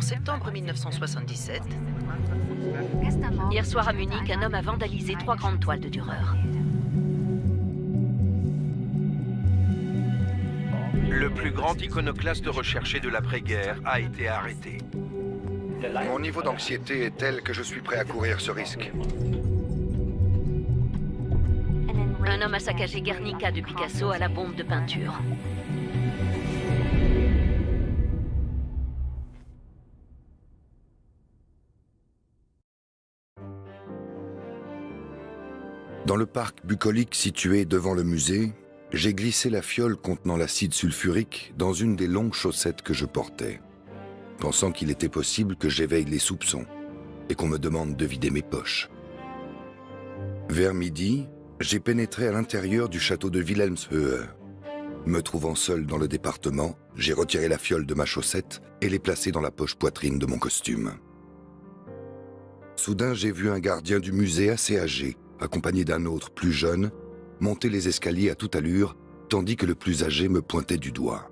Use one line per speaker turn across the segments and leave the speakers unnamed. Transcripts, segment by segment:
septembre 1977. Hier soir à Munich, un homme a vandalisé 3 grandes toiles de Dürer.
Le plus grand iconoclaste recherché de l'après-guerre a été arrêté.
Mon niveau d'anxiété est tel que je suis prêt à courir ce risque.
Un homme a saccagé Guernica de Picasso à la bombe de peinture.
Dans le parc bucolique situé devant le musée, j'ai glissé la fiole contenant l'acide sulfurique dans une des longues chaussettes que je portais, pensant qu'il était possible que j'éveille les soupçons et qu'on me demande de vider mes poches. Vers midi, j'ai pénétré à l'intérieur du château de Wilhelmshöhe. Me trouvant seul dans le département, j'ai retiré la fiole de ma chaussette et l'ai placée dans la poche poitrine de mon costume. Soudain, j'ai vu un gardien du musée assez âgé, accompagné d'un autre plus jeune, monter les escaliers à toute allure, tandis que le plus âgé me pointait du doigt.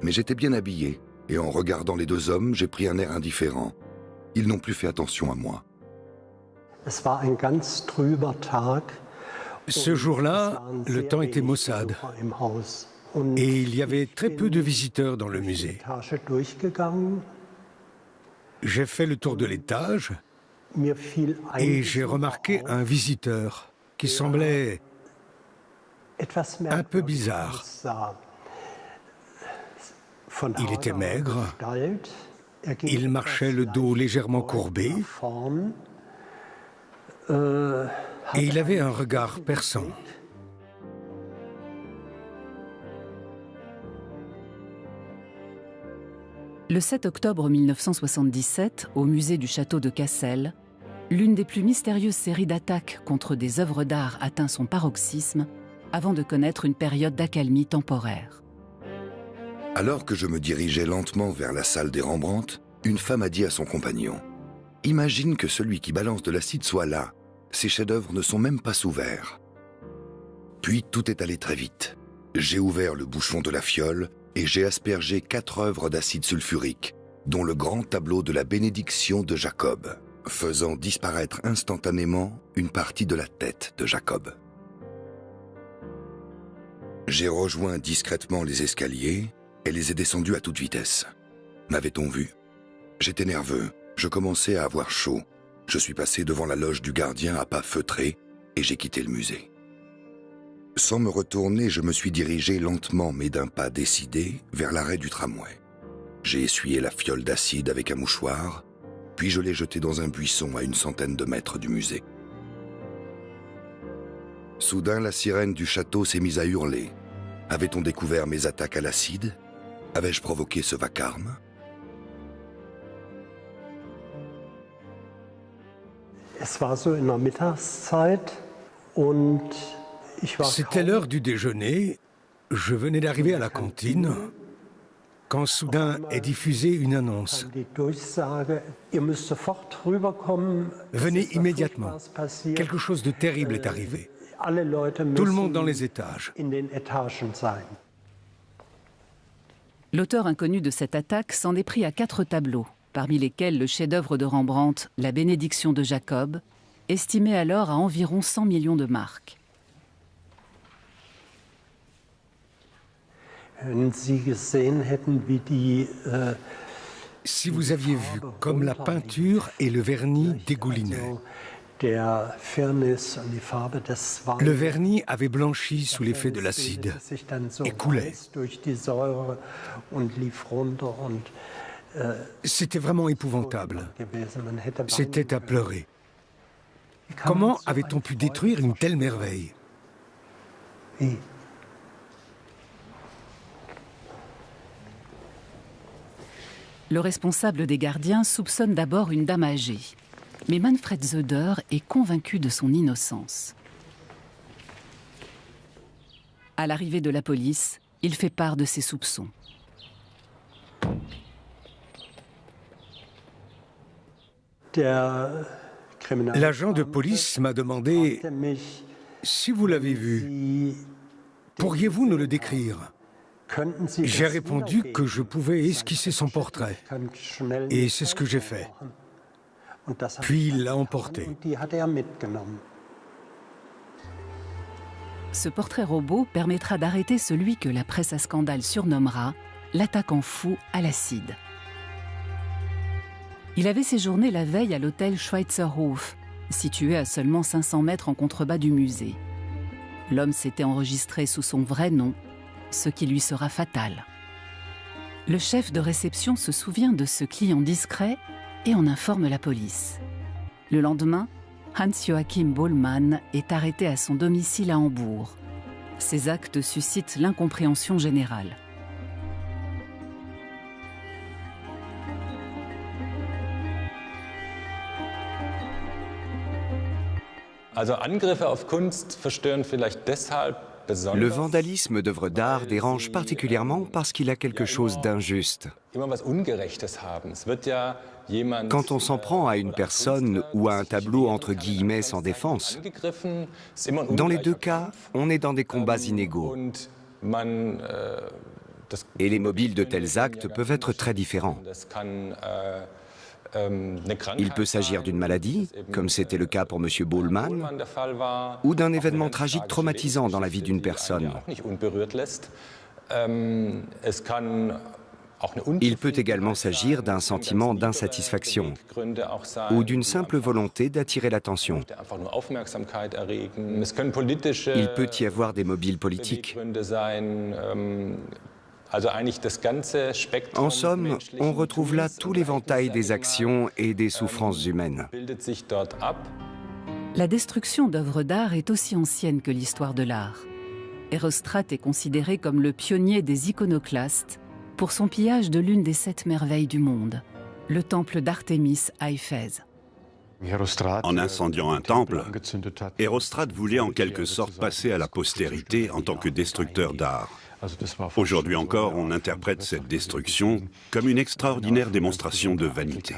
Mais j'étais bien habillé, et en regardant les deux hommes, j'ai pris un air indifférent. Ils n'ont plus fait attention à moi.
Ce jour-là, le temps était maussade, et il y avait très peu de visiteurs dans le musée. J'ai fait le tour de l'étage, et j'ai remarqué un visiteur qui semblait un peu bizarre. Il était maigre, il marchait le dos légèrement courbé, et il avait un regard perçant.
Le 7 octobre 1977, au musée du château de Cassel, l'une des plus mystérieuses séries d'attaques contre des œuvres d'art atteint son paroxysme avant de connaître une période d'accalmie temporaire.
Alors que je me dirigeais lentement vers la salle des Rembrandt, une femme a dit à son compagnon « Imagine que celui qui balance de l'acide soit là. Ces chefs-d'œuvre ne sont même pas sous verre. » Puis tout est allé très vite. J'ai ouvert le bouchon de la fiole et j'ai aspergé 4 œuvres d'acide sulfurique, dont le grand tableau de la bénédiction de Jacob, faisant disparaître instantanément une partie de la tête de Jacob. J'ai rejoint discrètement les escaliers et les ai descendus à toute vitesse. M'avait-on vu? J'étais nerveux, je commençais à avoir chaud. Je suis passé devant la loge du gardien à pas feutrés et j'ai quitté le musée. Sans me retourner, je me suis dirigé lentement mais d'un pas décidé vers l'arrêt du tramway. J'ai essuyé la fiole d'acide avec un mouchoir, puis je l'ai jetée dans un buisson à une centaine de mètres du musée. Soudain, la sirène du château s'est mise à hurler. Avait-on découvert mes attaques à l'acide? Avais-je provoqué ce vacarme?
C'était l'heure du déjeuner. Je venais d'arriver à la cantine quand soudain est diffusée une annonce. Venez immédiatement. Quelque chose de terrible est arrivé. Tout le monde dans les étages.
L'auteur inconnu de cette attaque s'en est pris à 4 tableaux, parmi lesquels le chef-d'œuvre de Rembrandt, La bénédiction de Jacob, estimé alors à environ 100 millions de marks.
Si vous aviez vu comme la peinture et le vernis dégoulinaient. Le vernis avait blanchi sous l'effet de l'acide et coulait. C'était vraiment épouvantable. C'était à pleurer. Comment avait-on pu détruire une telle merveille?
Le responsable des gardiens soupçonne d'abord une dame âgée. Mais Manfred Zöder est convaincu de son innocence. À l'arrivée de la police, il fait part de ses soupçons.
L'agent de police m'a demandé « Si vous l'avez vu, pourriez-vous nous le décrire ?» J'ai répondu que je pouvais esquisser son portrait. Et c'est ce que j'ai fait. Puis il l'a emporté.
Ce portrait robot permettra d'arrêter celui que la presse à scandale surnommera l'attaquant fou à l'acide. Il avait séjourné la veille à l'hôtel Schweizerhof, situé à seulement 500 mètres en contrebas du musée. L'homme s'était enregistré sous son vrai nom, ce qui lui sera fatal. Le chef de réception se souvient de ce client discret et en informe la police. Le lendemain, Hans-Joachim Bohlmann est arrêté à son domicile à Hambourg. Ses actes suscitent l'incompréhension générale.
Le vandalisme d'œuvres d'art dérange particulièrement parce qu'il a quelque chose d'injuste. Quand on s'en prend à une personne ou à un tableau entre guillemets sans défense, dans les deux cas, on est dans des combats inégaux. Et les mobiles de tels actes peuvent être très différents. Il peut s'agir d'une maladie, comme c'était le cas pour M. Bohlmann, ou d'un événement tragique traumatisant dans la vie d'une personne. Il peut également s'agir d'un sentiment d'insatisfaction ou d'une simple volonté d'attirer l'attention. Il peut y avoir des mobiles politiques. En somme, on retrouve là tout l'éventail des actions et des souffrances humaines.
La destruction d'œuvres d'art est aussi ancienne que l'histoire de l'art. Érostrate est considéré comme le pionnier des iconoclastes pour son pillage de l'une des 7 merveilles du monde, le temple d'Artémis à Éphèse.
En incendiant un temple, Érostrate voulait en quelque sorte passer à la postérité en tant que destructeur d'art. Aujourd'hui encore, on interprète cette destruction comme une extraordinaire démonstration de vanité.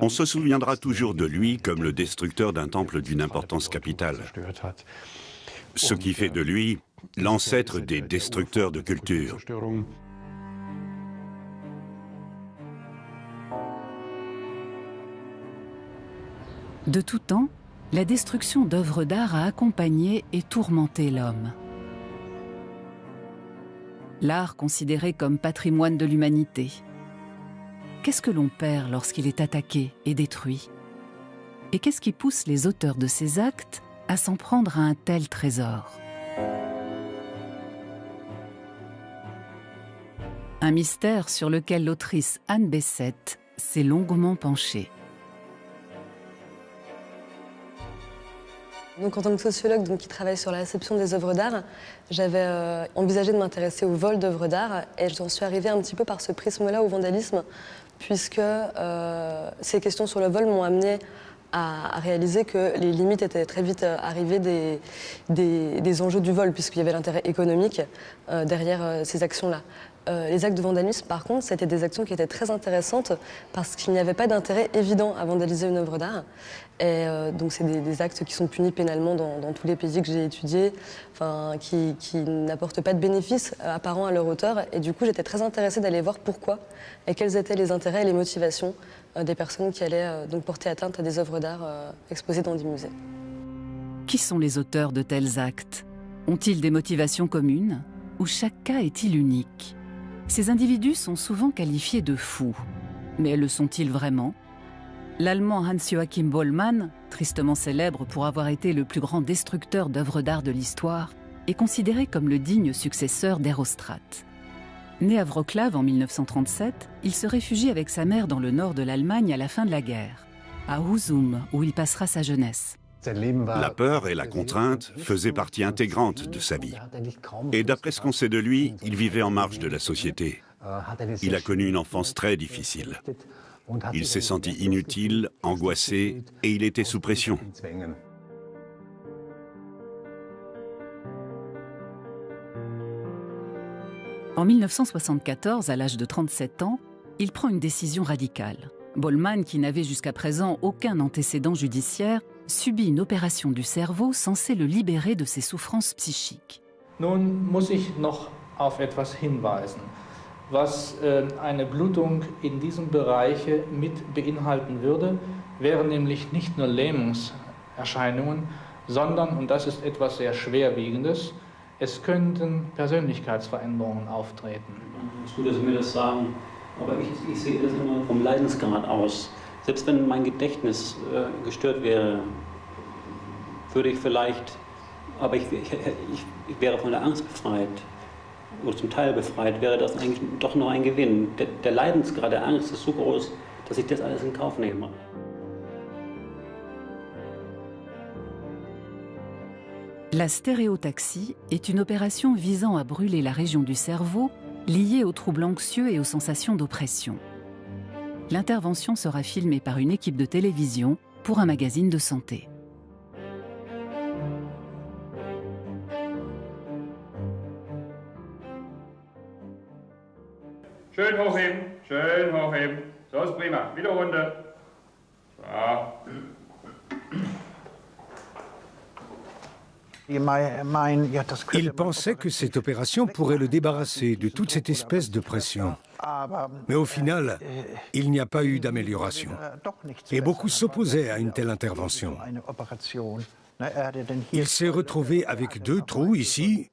On se souviendra toujours de lui comme le destructeur d'un temple d'une importance capitale. Ce qui fait de lui l'ancêtre des destructeurs de culture.
De tout temps, la destruction d'œuvres d'art a accompagné et tourmenté l'homme. L'art considéré comme patrimoine de l'humanité. Qu'est-ce que l'on perd lorsqu'il est attaqué et détruit? Et qu'est-ce qui pousse les auteurs de ces actes à s'en prendre à un tel trésor? Un mystère sur lequel l'autrice Anne Bessette s'est longuement penchée.
Donc, en tant que sociologue qui travaille sur la réception des œuvres d'art, j'avais envisagé de m'intéresser au vol d'œuvres d'art et j'en suis arrivée un petit peu par ce prisme-là au vandalisme, puisque ces questions sur le vol m'ont amenée à réaliser que les limites étaient très vite arrivées des enjeux du vol, puisqu'il y avait l'intérêt économique derrière ces actions-là. Les actes de vandalisme, par contre, c'était des actions qui étaient très intéressantes parce qu'il n'y avait pas d'intérêt évident à vandaliser une œuvre d'art. Et donc, c'est des actes qui sont punis pénalement dans tous les pays que j'ai étudiés, qui n'apportent pas de bénéfices apparents à leur auteur. Et du coup, j'étais très intéressée d'aller voir pourquoi et quels étaient les intérêts et les motivations des personnes qui allaient donc porter atteinte à des œuvres d'art exposées dans des musées.
Qui sont les auteurs de tels actes? Ont-ils des motivations communes? Ou chaque cas est-il unique? Ces individus sont souvent qualifiés de fous. Mais le sont-ils vraiment? L'Allemand Hans-Joachim Bohlmann, tristement célèbre pour avoir été le plus grand destructeur d'œuvres d'art de l'histoire, est considéré comme le digne successeur d'Érostrate. Né à Wrocław en 1937, il se réfugie avec sa mère dans le nord de l'Allemagne à la fin de la guerre, à Husum, où il passera sa jeunesse.
La peur et la contrainte faisaient partie intégrante de sa vie. Et d'après ce qu'on sait de lui, il vivait en marge de la société. Il a connu une enfance très difficile. Il s'est senti inutile, angoissé, et il était sous pression.
En 1974, à l'âge de 37 ans, il prend une décision radicale. Bohlmann, qui n'avait jusqu'à présent aucun antécédent judiciaire, subit une opération du cerveau censée le libérer de ses souffrances psychiques.
Nun muss ich noch auf etwas hinweisen, was eine Blutung in diesem Bereich mit beinhalten würde, wären nämlich nicht nur Lähmungserscheinungen, sondern, und das ist etwas sehr Schwerwiegendes, es könnten Persönlichkeitsveränderungen auftreten.
Es ist gut, dass Sie mir das sagen, aber ich sehe das immer vom Leidensgrad aus. Selbst wenn mein Gedächtnis gestört wäre, würde ich vielleicht, aber ich wäre von der Angst befreit, oder zum Teil befreit, wäre das eigentlich doch noch ein Gewinn. Der Leidensgrad der Angst ist so groß, dass ich das alles in Kauf nehme.
La stéréotaxie est une opération visant à brûler la région du cerveau liée aux troubles anxieux et aux sensations d'oppression. L'intervention sera filmée par une équipe de télévision pour un magazine de santé.
Schön hochheben, schön hochheben. So ist prima. Wieder runter. So.
Il pensait que cette opération pourrait le débarrasser de toute cette espèce de pression. Mais au final, il n'y a pas eu d'amélioration. Et beaucoup s'opposaient à une telle intervention. Il s'est retrouvé avec 2 trous ici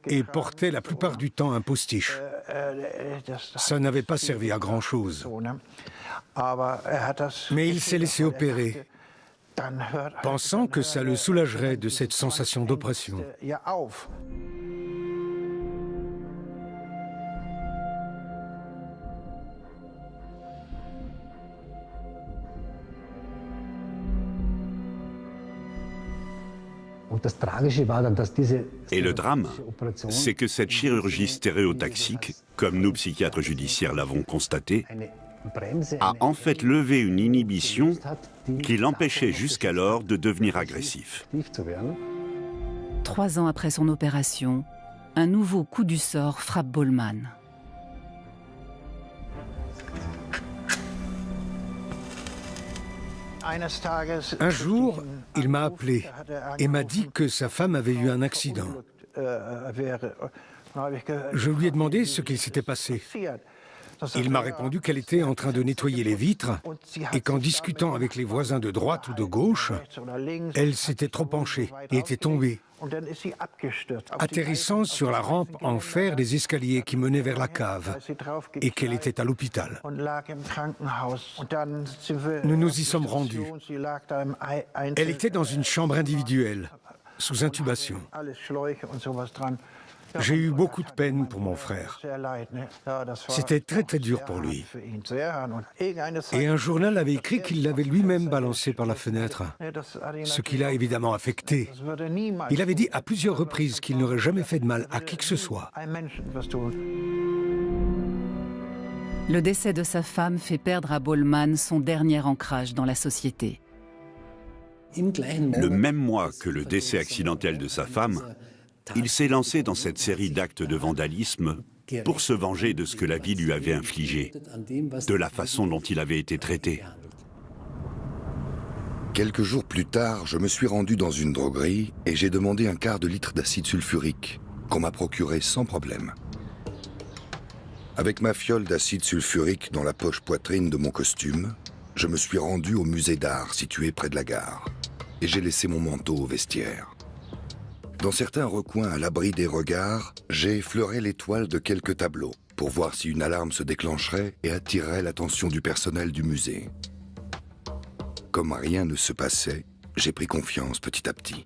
et portait la plupart du temps un postiche. Ça n'avait pas servi à grand-chose. Mais il s'est laissé opérer, pensant que ça le soulagerait de cette sensation d'oppression.
Et le drame, c'est que cette chirurgie stéréotaxique, comme nous psychiatres judiciaires l'avons constaté, a en fait levé une inhibition qui l'empêchait jusqu'alors de devenir agressif.
3 ans après son opération, un nouveau coup du sort frappe Bollmann.
Un jour, il m'a appelé et m'a dit que sa femme avait eu un accident. Je lui ai demandé ce qu'il s'était passé. Il m'a répondu qu'elle était en train de nettoyer les vitres et qu'en discutant avec les voisins de droite ou de gauche, elle s'était trop penchée et était tombée, atterrissant sur la rampe en fer des escaliers qui menaient vers la cave et qu'elle était à l'hôpital. Nous nous y sommes rendus. Elle était dans une chambre individuelle, sous intubation. J'ai eu beaucoup de peine pour mon frère. C'était très très dur pour lui. Et un journal avait écrit qu'il l'avait lui-même balancé par la fenêtre, ce qui l'a évidemment affecté. Il avait dit à plusieurs reprises qu'il n'aurait jamais fait de mal à qui que ce soit.
Le décès de sa femme fait perdre à Bollmann son dernier ancrage dans la société.
Le même mois que le décès accidentel de sa femme, il s'est lancé dans cette série d'actes de vandalisme pour se venger de ce que la vie lui avait infligé, de la façon dont il avait été traité.
Quelques jours plus tard, je me suis rendu dans une droguerie et j'ai demandé un quart de litre d'acide sulfurique, qu'on m'a procuré sans problème. Avec ma fiole d'acide sulfurique dans la poche poitrine de mon costume, je me suis rendu au musée d'art situé près de la gare et j'ai laissé mon manteau au vestiaire. Dans certains recoins à l'abri des regards, j'ai effleuré les toiles de quelques tableaux pour voir si une alarme se déclencherait et attirerait l'attention du personnel du musée. Comme rien ne se passait, j'ai pris confiance petit à petit.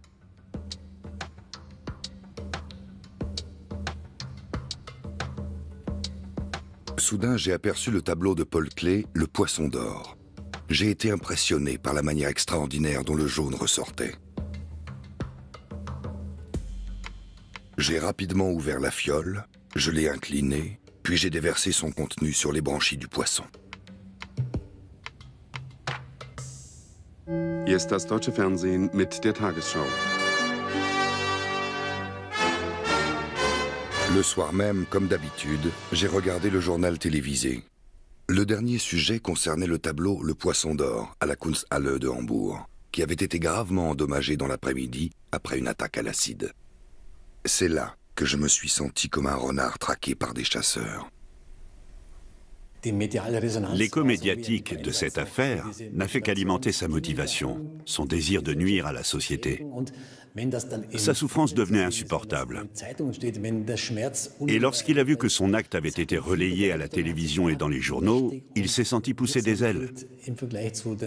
Soudain, j'ai aperçu le tableau de Paul Klee, Le Poisson d'or. J'ai été impressionné par la manière extraordinaire dont le jaune ressortait. J'ai rapidement ouvert la fiole, je l'ai inclinée, puis j'ai déversé son contenu sur les branchies du poisson.
Hier ist das deutsche Fernsehen mit der Tagesschau.
Le soir même, comme d'habitude, j'ai regardé le journal télévisé. Le dernier sujet concernait le tableau Le Poisson d'or à la Kunsthalle de Hambourg, qui avait été gravement endommagé dans l'après-midi après une attaque à l'acide. C'est là que je me suis senti comme un renard traqué par des chasseurs.
L'écho médiatique de cette affaire n'a fait qu'alimenter sa motivation, son désir de nuire à la société. Sa souffrance devenait insupportable. Et lorsqu'il a vu que son acte avait été relayé à la télévision et dans les journaux, il s'est senti pousser des ailes.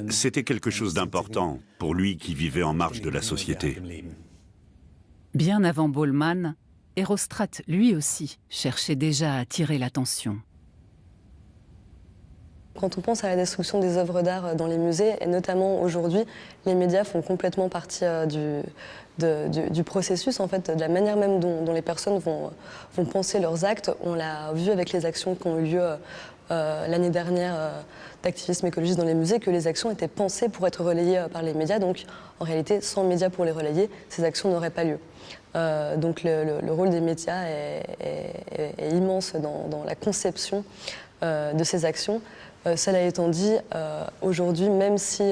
C'était quelque chose d'important pour lui qui vivait en marge de la société.
Bien avant Bollmann, Hérostrate, lui aussi, cherchait déjà à attirer l'attention.
Quand on pense à la destruction des œuvres d'art dans les musées, et notamment aujourd'hui, les médias font complètement partie du processus, en fait, de la manière même dont les personnes vont penser leurs actes. On l'a vu avec les actions qui ont eu lieu l'année dernière d'activisme écologiste dans les musées, que les actions étaient pensées pour être relayées par les médias. Donc, en réalité, sans médias pour les relayer, ces actions n'auraient pas lieu. Donc, le rôle des médias est immense dans la conception de ces actions. Cela étant dit, aujourd'hui, même si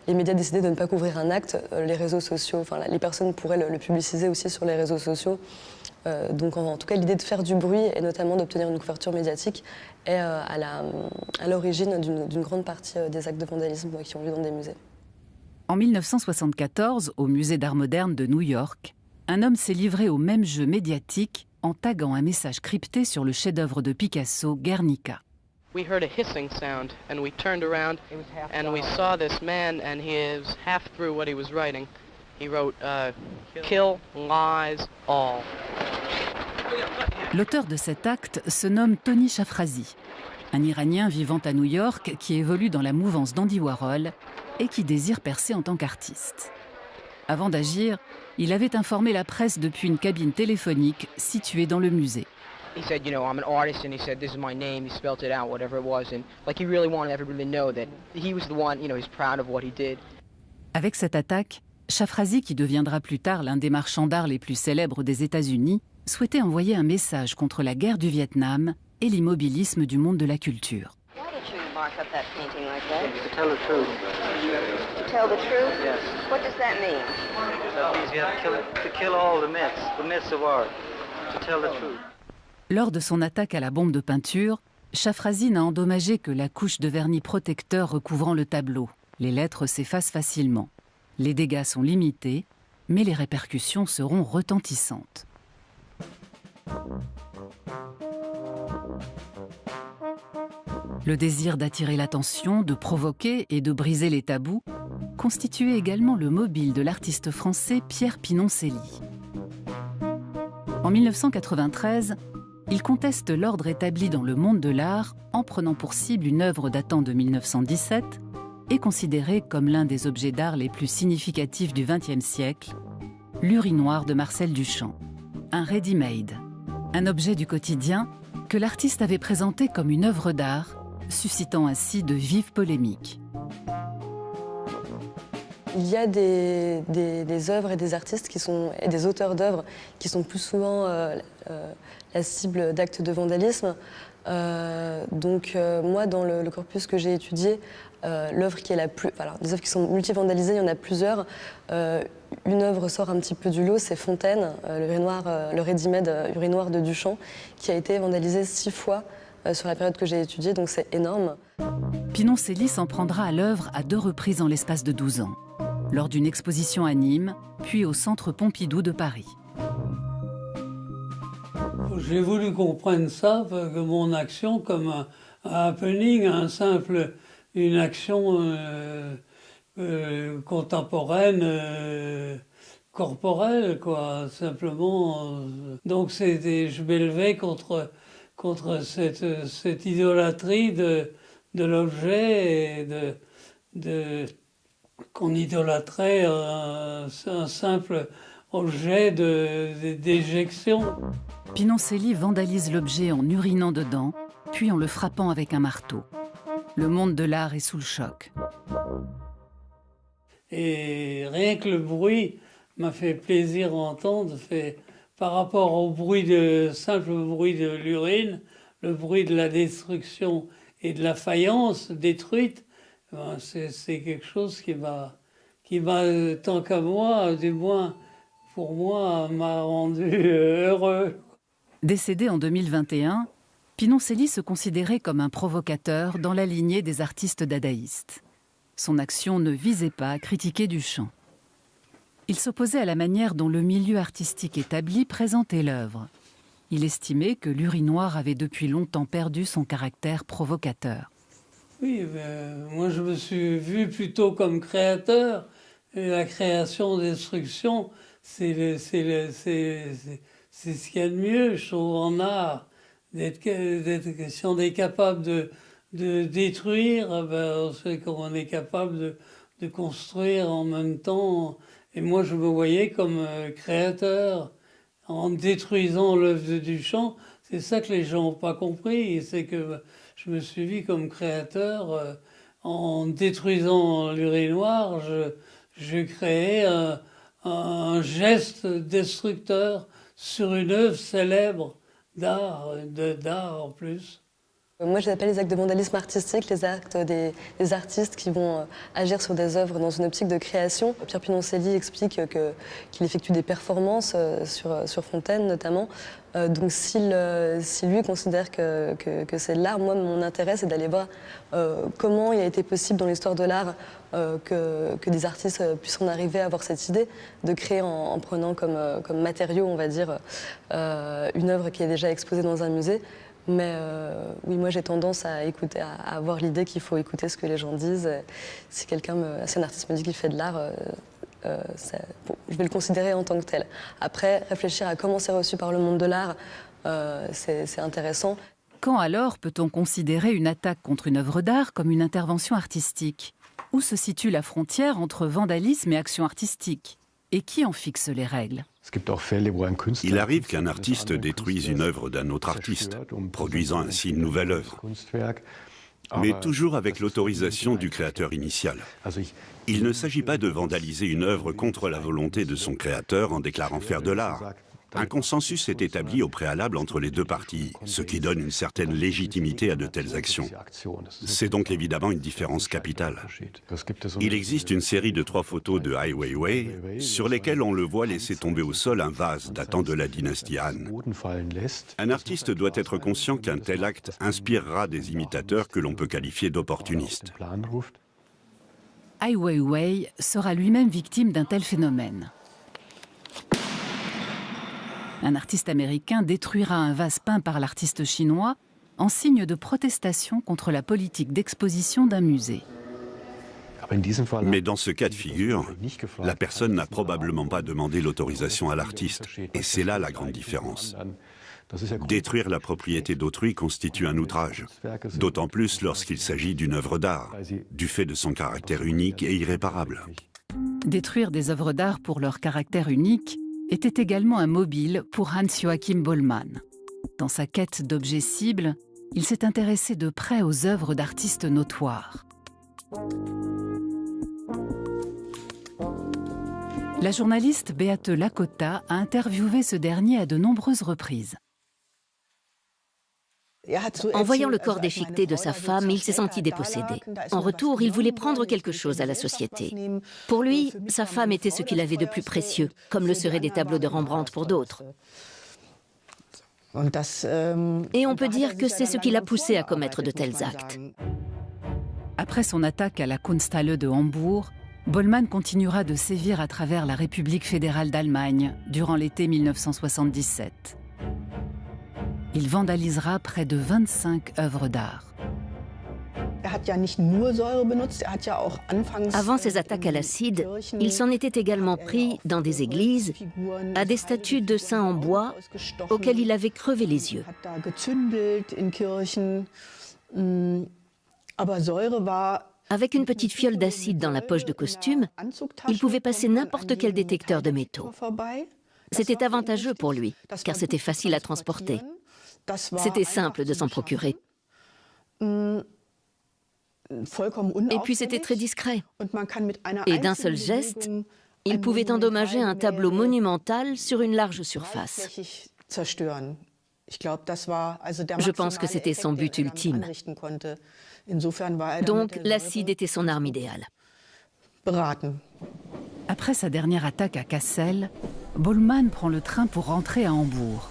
les médias décidaient de ne pas couvrir un acte, les réseaux sociaux, enfin les personnes pourraient le publiciser aussi sur les réseaux sociaux. Donc en tout cas, l'idée de faire du bruit et notamment d'obtenir une couverture médiatique est à l'origine d'une grande partie des actes de vandalisme qui ont lieu dans des musées.
En 1974, au Musée d'Art moderne de New York, un homme s'est livré au même jeu médiatique en taguant un message crypté sur le chef-d'œuvre de Picasso, Guernica.
We heard a hissing sound, and we turned around, and we saw this man, and he was half through what he was writing. He wrote, kill, lies, all.
L'auteur de cet acte se nomme Tony Shafrazi, un Iranien vivant à New York qui évolue dans la mouvance d'Andy Warhol et qui désire percer en tant qu'artiste. Avant d'agir, il avait informé la presse depuis une cabine téléphonique située dans le musée.
He said, I'm an artist, and he said, this is my name. He spelled it out, whatever it was, and like he really wanted everybody to know that he was the one, he's proud of what he did.
Avec cette attaque, Shafrazi, qui deviendra plus tard l'un des marchands d'art les plus célèbres des États-Unis, souhaitait envoyer un message contre la guerre du Vietnam et l'immobilisme du monde de la culture.
Why did you mark up that painting like that?
To tell the truth.
To tell the truth?
Yes.
What does that mean?
That means you have to kill all the myths of art, to tell the truth.
Lors de son attaque à la bombe de peinture, Shafrazi n'a endommagé que la couche de vernis protecteur recouvrant le tableau. Les lettres s'effacent facilement. Les dégâts sont limités, mais les répercussions seront retentissantes. Le désir d'attirer l'attention, de provoquer et de briser les tabous constituait également le mobile de l'artiste français Pierre Pinoncelli. En 1993, il conteste l'ordre établi dans le monde de l'art en prenant pour cible une œuvre datant de 1917 et considérée comme l'un des objets d'art les plus significatifs du XXe siècle, l'urinoir de Marcel Duchamp, un ready-made, un objet du quotidien que l'artiste avait présenté comme une œuvre d'art, suscitant ainsi de vives polémiques.
Il y a des œuvres et des artistes et des auteurs d'œuvres qui sont plus souvent la cible d'actes de vandalisme. Moi, dans le corpus que j'ai étudié, l'œuvre qui est la plus... des œuvres qui sont multivandalisées, il y en a plusieurs. Une œuvre sort un petit peu du lot, c'est Fontaine, le ready-made urinoir de Duchamp, qui a été vandalisé 6 fois sur la période que j'ai étudiée, donc c'est énorme.
Pinoncelli s'en prendra à l'œuvre à 2 reprises en l'espace de 12 ans, lors d'une exposition à Nîmes, puis au Centre Pompidou de Paris.
J'ai voulu qu'on prenne ça, que mon action, comme un happening, une action contemporaine, corporelle, quoi, simplement. Donc je m'élevais contre cette idolâtrie de l'objet et qu'on idolâtrait un simple objet d'éjection.
Pinoncelli vandalise l'objet en urinant dedans, puis en le frappant avec un marteau. Le monde de l'art est sous le choc.
Et rien que le bruit m'a fait plaisir à entendre, par rapport au simple bruit de l'urine, le bruit de la destruction et de la faïence détruite, c'est quelque chose qui m'a, tant qu'à moi, du moins pour moi, m'a rendu heureux.
Décédé en 2021, Pinoncelli se considérait comme un provocateur dans la lignée des artistes dadaïstes. Son action ne visait pas à critiquer Duchamp. Il s'opposait à la manière dont le milieu artistique établi présentait l'œuvre. Il estimait que l'urinoir avait depuis longtemps perdu son caractère provocateur.
Oui, moi je me suis vu plutôt comme créateur. Et la création-destruction, c'est ce qu'il y a de mieux, je trouve, en art. Si on est capable de détruire, on sait qu'on est capable de construire en même temps. Et moi, je me voyais comme créateur. En détruisant l'œuvre de Duchamp, c'est ça que les gens n'ont pas compris. C'est que je me suis vu comme créateur. En détruisant l'urinoir, je créais un geste destructeur sur une œuvre célèbre d'art en plus.
Moi, je les appelle les actes de vandalisme artistique, les actes des artistes qui vont agir sur des œuvres dans une optique de création. Pierre Pinoncelli explique qu'il effectue des performances sur Fontaine, notamment. Donc, si lui considère que c'est de l'art, moi, mon intérêt, c'est d'aller voir comment il a été possible dans l'histoire de l'art que des artistes puissent en arriver à avoir cette idée de créer en prenant comme matériau, on va dire, une œuvre qui est déjà exposée dans un musée. Mais oui, moi j'ai tendance à avoir l'idée qu'il faut écouter ce que les gens disent. Si un artiste me dit qu'il fait de l'art, je vais le considérer en tant que tel. Après, réfléchir à comment c'est reçu par le monde de l'art, c'est intéressant.
Quand alors peut-on considérer une attaque contre une œuvre d'art comme une intervention artistique? Où se situe la frontière entre vandalisme et action artistique? Et qui en fixe les règles?
Il arrive qu'un artiste détruise une œuvre d'un autre artiste, produisant ainsi une nouvelle œuvre, mais toujours avec l'autorisation du créateur initial. Il ne s'agit pas de vandaliser une œuvre contre la volonté de son créateur en déclarant faire de l'art. Un consensus est établi au préalable entre les deux parties, ce qui donne une certaine légitimité à de telles actions. C'est donc évidemment une différence capitale. Il existe une série de 3 photos de Ai Weiwei sur lesquelles on le voit laisser tomber au sol un vase datant de la dynastie Han. Un artiste doit être conscient qu'un tel acte inspirera des imitateurs que l'on peut qualifier d'opportunistes.
Ai Weiwei sera lui-même victime d'un tel phénomène. Un artiste américain détruira un vase peint par l'artiste chinois en signe de protestation contre la politique d'exposition d'un musée.
Mais dans ce cas de figure, la personne n'a probablement pas demandé l'autorisation à l'artiste. Et c'est là la grande différence. Détruire la propriété d'autrui constitue un outrage, d'autant plus lorsqu'il s'agit d'une œuvre d'art, du fait de son caractère unique et irréparable.
Détruire des œuvres d'art pour leur caractère unique était également un mobile pour Hans-Joachim Bollmann. Dans sa quête d'objets cibles, il s'est intéressé de près aux œuvres d'artistes notoires. La journaliste Beate Lakota a interviewé ce dernier à de nombreuses reprises.
En voyant le corps déchiqueté de sa femme, il s'est senti dépossédé. En retour, il voulait prendre quelque chose à la société. Pour lui, sa femme était ce qu'il avait de plus précieux, comme le seraient des tableaux de Rembrandt pour d'autres. Et on peut dire que c'est ce qui l'a poussé à commettre de tels actes.
Après son attaque à la Kunsthalle de Hambourg, Bollmann continuera de sévir à travers la République fédérale d'Allemagne durant l'été 1977. Il vandalisera près de 25 œuvres d'art.
Avant ses attaques à l'acide, il s'en était également pris dans des églises, à des statues de saints en bois auxquelles il avait crevé les yeux. Avec une petite fiole d'acide dans la poche de costume, il pouvait passer n'importe quel détecteur de métaux. C'était avantageux pour lui, car c'était facile à transporter. C'était simple de s'en procurer. Et puis c'était très discret. Et d'un seul geste, il pouvait endommager un tableau monumental sur une large surface. Je pense que c'était son but ultime. Donc l'acide était son arme idéale.
Après sa dernière attaque à Cassel, Bollmann prend le train pour rentrer à Hambourg.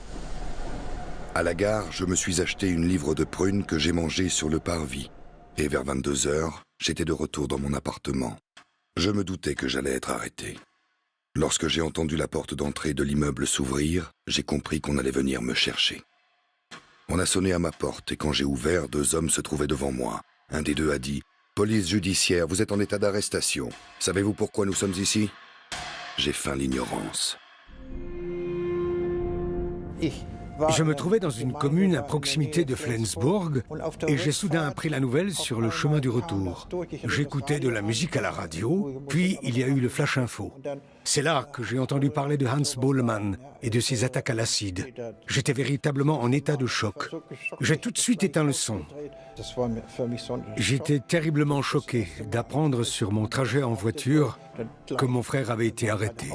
À la gare, je me suis acheté une livre de prunes que j'ai mangée sur le parvis. Et vers 22 h, j'étais de retour dans mon appartement. Je me doutais que j'allais être arrêté. Lorsque j'ai entendu la porte d'entrée de l'immeuble s'ouvrir, j'ai compris qu'on allait venir me chercher. On a sonné à ma porte et quand j'ai ouvert, 2 hommes se trouvaient devant moi. Un des 2 a dit « Police judiciaire, vous êtes en état d'arrestation. Savez-vous pourquoi nous sommes ici ?» J'ai feint l'ignorance.
Je me trouvais dans une commune à proximité de Flensburg et j'ai soudain appris la nouvelle sur le chemin du retour. J'écoutais de la musique à la radio, puis il y a eu le flash info. C'est là que j'ai entendu parler de Hans Bollmann et de ses attaques à l'acide. J'étais véritablement en état de choc. J'ai tout de suite éteint le son. J'étais terriblement choqué d'apprendre sur mon trajet en voiture que mon frère avait été arrêté.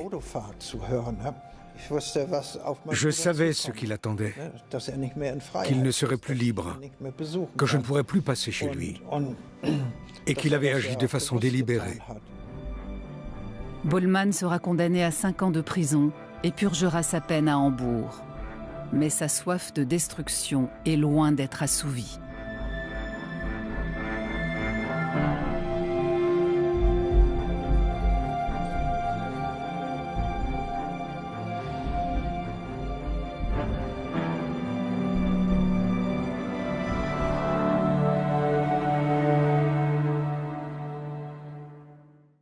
Je savais ce qu'il attendait, qu'il ne serait plus libre, que je ne pourrais plus passer chez lui, et qu'il avait agi de façon délibérée.
Bollmann sera condamné à 5 ans de prison et purgera sa peine à Hambourg. Mais sa soif de destruction est loin d'être assouvie.